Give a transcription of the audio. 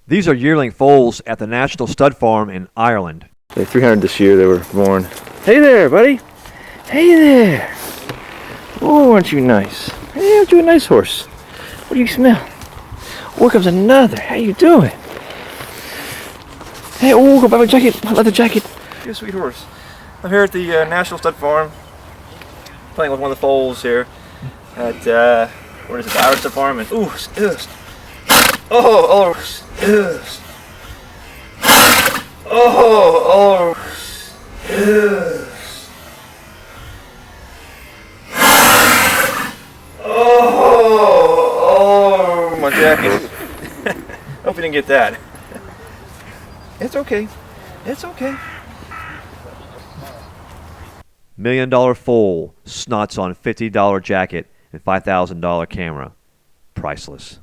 These are yearling foals at the National Stud Farm in Ireland. They're 300 this year. They were born. Hey there, buddy. Hey there. Oh, aren't you nice? Hey, aren't you a nice horse? What do you smell? Oh, here comes another. How you doing? Hey, oh, go buy my jacket. Leather jacket. You're a sweet horse. I'm here at the National Stud Farm, playing with one of the foals here at where is it? The Irish Stud Farm. And ooh, oh, my jacket. Hope you didn't get that. It's okay. It's okay. $1 million foal, snots on $50 jacket, and $5,000 camera. Priceless.